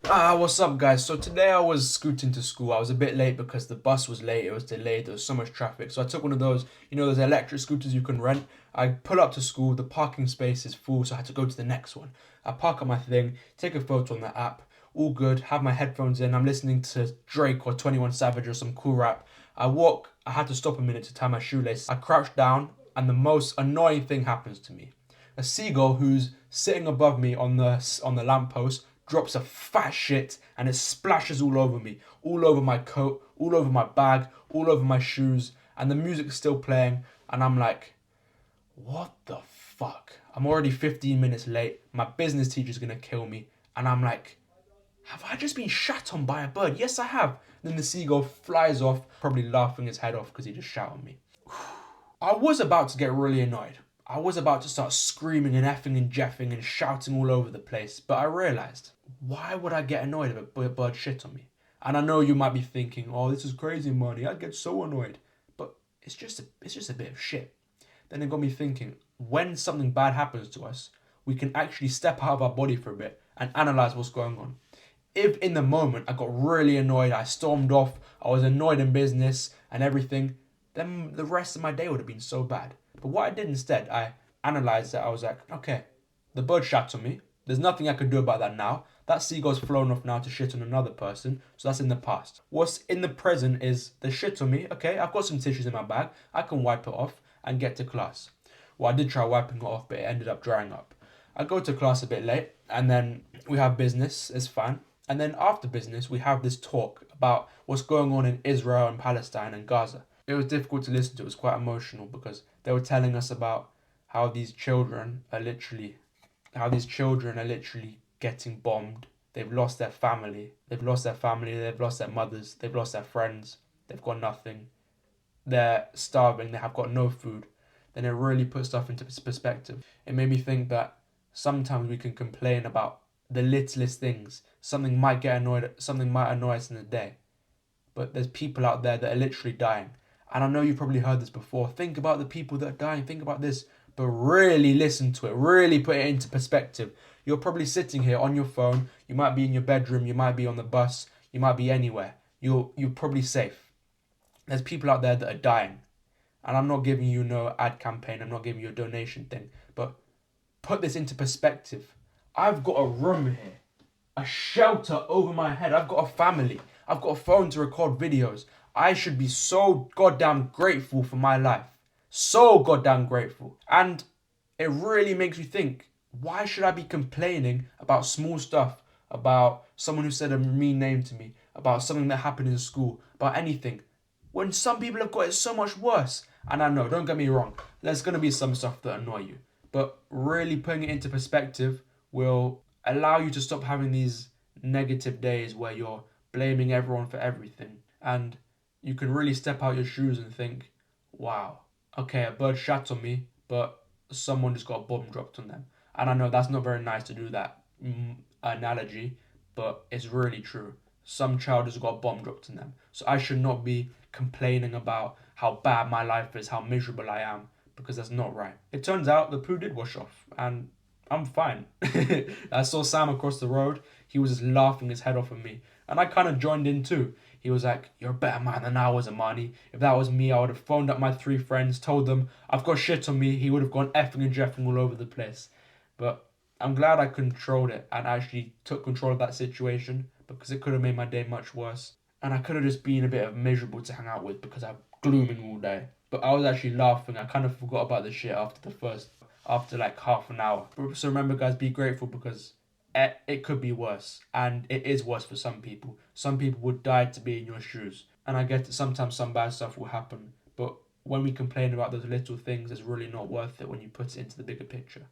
What's up, guys? So today I was scooting to school. I was a bit late because the bus was late. It was delayed. There was so much traffic. So I took one of those, those electric scooters you can rent. I pull up to school. The parking space is full, so I had to go to the next one. I park up my thing, take a photo on the app. All good. Have my headphones in. I'm listening to Drake or 21 Savage or some cool rap. I walk. I had to stop a minute to tie my shoelace. I crouch down, and the most annoying thing happens to me. A seagull who's sitting above me on the lamppost drops a fat shit and it splashes all over me, all over my coat, all over my bag, all over my shoes, and the music's still playing, and I'm like, what the fuck? I'm already 15 minutes late. My business teacher's gonna kill me, and I'm like, have I just been shat on by a bird? Yes, I have. Then the seagull flies off, probably laughing his head off because he just shot on me. I was about to get really annoyed. I was about to start screaming and effing and jeffing and shouting all over the place, but I realized, why would I get annoyed if a bird shit on me? And I know you might be thinking, oh, this is crazy, money. I'd get so annoyed. But it's just a bit of shit. Then it got me thinking, when something bad happens to us, we can actually step out of our body for a bit and analyze what's going on. If in the moment I got really annoyed, I stormed off, I was annoyed in business and everything, then the rest of my day would have been so bad. But what I did instead, I analyzed it. I was like, okay, the bird shat on me. There's nothing I can do about that now. That seagull's flown off now to shit on another person, so that's in the past. What's in the present is the shit on me. Okay, I've got some tissues in my bag. I can wipe it off and get to class. Well, I did try wiping it off, but it ended up drying up. I go to class a bit late, and then we have business. It's fine. And then after business, we have this talk about what's going on in Israel and Palestine and Gaza. It was difficult to listen to. It was quite emotional because they were telling us about how these children are literally getting bombed. They've lost their family. They've lost their family. They've lost their mothers. They've lost their friends. They've got nothing. They're starving. They have got no food. Then it really puts stuff into perspective. It made me think that sometimes we can complain about the littlest things. Something might annoy us in the day. But there's people out there that are literally dying. And I know you've probably heard this before. Think about the people that are dying. Think about this. But really listen to it. Really put it into perspective. You're probably sitting here on your phone. You might be in your bedroom. You might be on the bus. You might be anywhere. You're probably safe. There's people out there that are dying. And I'm not giving you no ad campaign. I'm not giving you a donation thing. But put this into perspective. I've got a room here, a shelter over my head. I've got a family. I've got a phone to record videos. I should be so goddamn grateful for my life. So goddamn grateful. And it really makes you think, why should I be complaining about small stuff, about someone who said a mean name to me, about something that happened in school, about anything, when some people have got it so much worse? And I know, don't get me wrong, there's going to be some stuff that annoy you. But really putting it into perspective will allow you to stop having these negative days where you're blaming everyone for everything. And you can really step out your shoes and think, wow, okay, a bird shat on me, but someone just got a bomb dropped on them. And I know that's not very nice to do that analogy, but it's really true. Some child has got a bomb dropped on them. So I should not be complaining about how bad my life is, how miserable I am, because that's not right. It turns out the poo did wash off, and I'm fine. I saw Sam across the road. He was just laughing his head off at me. And I kind of joined in too. He was like, you're a better man than I was, Amani. If that was me, I would have phoned up my 3 friends, told them I've got shit on me. He would have gone effing and jeffing all over the place. But I'm glad I controlled it and actually took control of that situation because it could have made my day much worse. And I could have just been a bit of miserable to hang out with because I'm glooming all day. But I was actually laughing. I kind of forgot about the shit after like half an hour. So remember, guys, be grateful because it could be worse, and it is worse for some people. Some people would die to be in your shoes, and I get that sometimes some bad stuff will happen. But when we complain about those little things, it's really not worth it when you put it into the bigger picture.